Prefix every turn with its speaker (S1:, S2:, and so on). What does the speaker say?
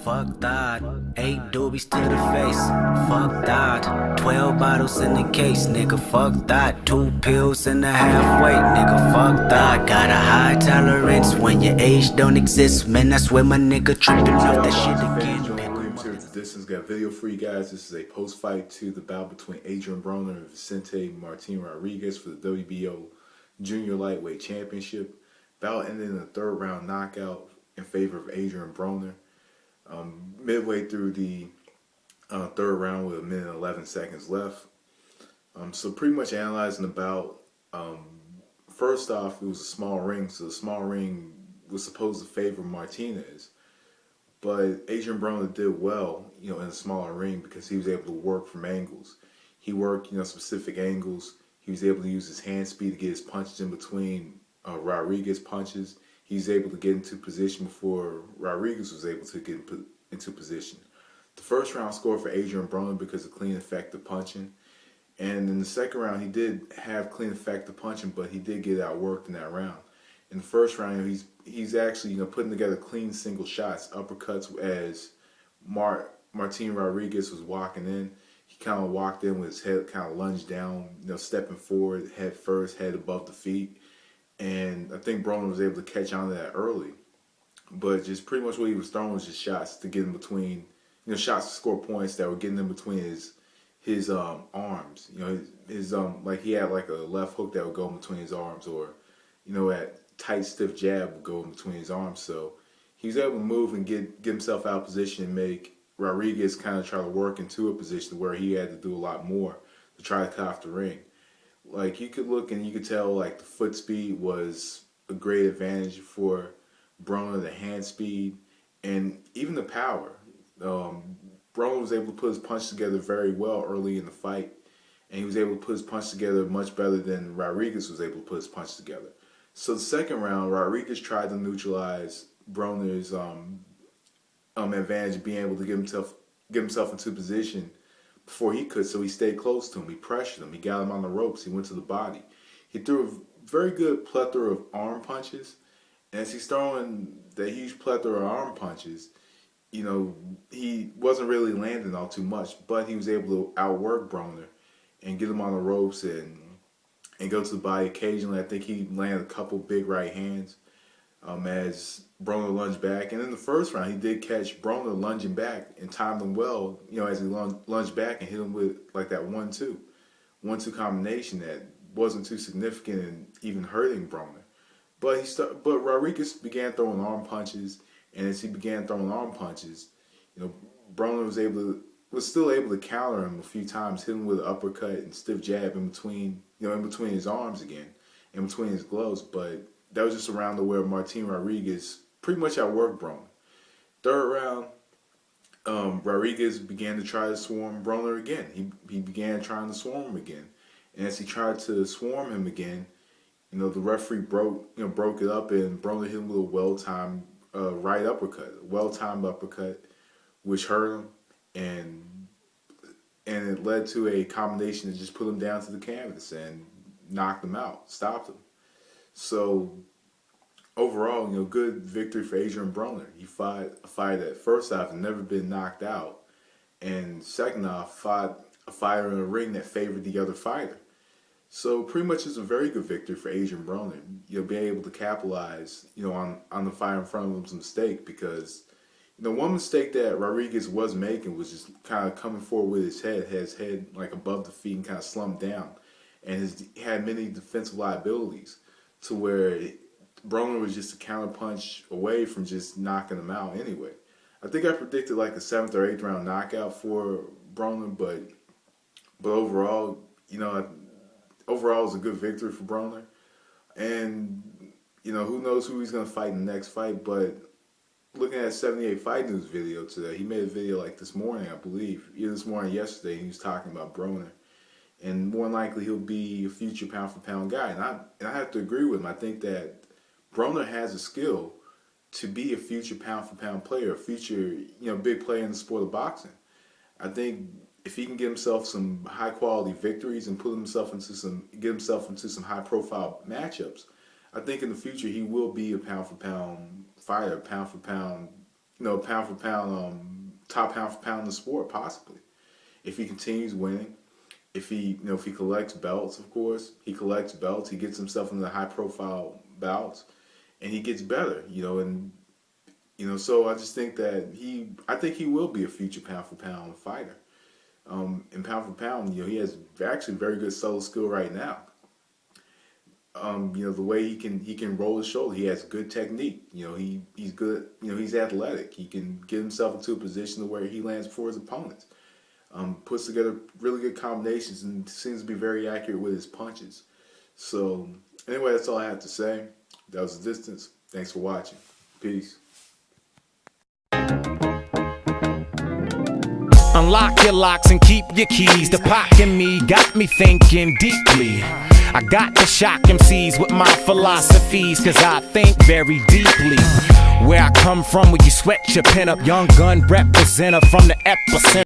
S1: Fuck that. 8 doobies to the face. Fuck that. 12 bottles in the case, nigga. Fuck that. 2 pills and a half weight, nigga. Fuck that. Got a high tolerance when your age don't exist. Man, that's where my nigga tripping off that shit again.
S2: Here with the distance. Got a video for you guys. This is a post-fight to the bout between Adrian Broner and Vicente Martin Rodriguez for the WBO Junior Lightweight Championship. Bout ended in a third round knockout in favor of Adrian Broner. Midway through the third round with 1 minute and 11 seconds left. So pretty much analyzing the bout. First off, it was a small ring, so the small ring was supposed to favor Martinez. But Adrian Broner did well, in a smaller ring because he was able to work from angles. He worked, specific angles. He was able to use his hand speed to get his punches in between Rodriguez punches. He was able to get into position before Rodriguez was able to get into position. The first round scored for Adrian Broner because of clean, effective punching. And in the second round, he did have clean, effective punching, but he did get outworked in that round. In the first round, he's actually putting together clean single shots, uppercuts as Martin Rodriguez was walking in. He kind of walked in with his head kind of lunged down, stepping forward, head first, head above the feet. And I think Broner was able to catch on to that early. But just pretty much what he was throwing was just shots to get in between, shots to score points that were getting in between his arms. His like he had like a left hook that would go in between his arms, or at tight, stiff jab would go in between his arms. So he was able to move and get himself out of position and make Rodriguez kind of try to work into a position where he had to do a lot more to try to cut off the ring. Like, you could look and you could tell, like, the foot speed was a great advantage for Broner, the hand speed, and even the power. Broner was able to put his punch together very well early in the fight, and he was able to put his punch together much better than Rodriguez was able to put his punch together. So the second round, Rodriguez tried to neutralize Broner's advantage of being able to get himself into position before he could, so he stayed close to him. He pressured him. He got him on the ropes. He went to the body. He threw a very good plethora of arm punches. And as he's throwing that huge plethora of arm punches, he wasn't really landing all too much, but he was able to outwork Broner and get him on the ropes and go to the body. Occasionally, I think he landed a couple big right hands as Broner lunged back. And in the first round, he did catch Broner lunging back and timed him well, as he lunged back and hit him with like that 1-2 combination that wasn't too significant and even hurting Broner. But Rodriguez began throwing arm punches, and as he began throwing arm punches, Broner was still able to counter him a few times, hit him with an uppercut and stiff jab in between his arms again, in between his gloves. But that was just a round where Martin Rodriguez pretty much outworked Broner. Third round, Rodriguez began to try to swarm Broner again. He began trying to swarm him again, and as he tried to swarm him again, the referee broke it up, and Broner hit him with a well-timed right uppercut, which hurt him, and it led to a combination that just put him down to the canvas and knocked him out, stopped him. So overall, good victory for Adrian Broner. He fought a fighter that, first off, had never been knocked out, and second off, fought a fighter in a ring that favored the other fighter. So pretty much it's a very good victory for Adrian Broner. Being able to capitalize, on the fighter in front of him's mistake, because one mistake that Rodriguez was making was just kind of coming forward with his head like above the feet and kind of slumped down, and had many defensive liabilities to where Broner was just a counter punch away from just knocking him out anyway. I think I predicted like a 7th or 8th round knockout for Broner, but overall, overall it was a good victory for Broner. And, who knows who he's going to fight in the next fight, but looking at 78 Fight News video today, he made a video like this morning, I believe, either this morning or yesterday, and he was talking about Broner. And more than likely he'll be a future pound-for-pound guy. And I have to agree with him. I think that Broner has a skill to be a future pound-for-pound player, a future, big player in the sport of boxing. I think if he can get himself some high-quality victories and get himself into some high-profile matchups, I think in the future he will be a pound-for-pound fighter, pound-for-pound, pound for pound, top pound for pound in the sport, possibly. If he continues winning, if he collects belts, of course, he collects belts, he gets himself into high profile bouts, and he gets better, so I just think that I think he will be a future pound for pound fighter. In pound for pound, he has actually very good solo skill right now. The way he can roll his shoulder, he has good technique. He's good. He's athletic. He can get himself into a position where he lands before his opponents. Puts together really good combinations and seems to be very accurate with his punches. So anyway, that's all I have to say. That was The Distance. Thanks for watching. Peace.
S3: Unlock your locks and keep your keys. The Pac in me got me thinking deeply. I got to shock MCs with my philosophies, cause I think very deeply. Where I come from, where you sweat your pen up, young gun representative from the epicenter.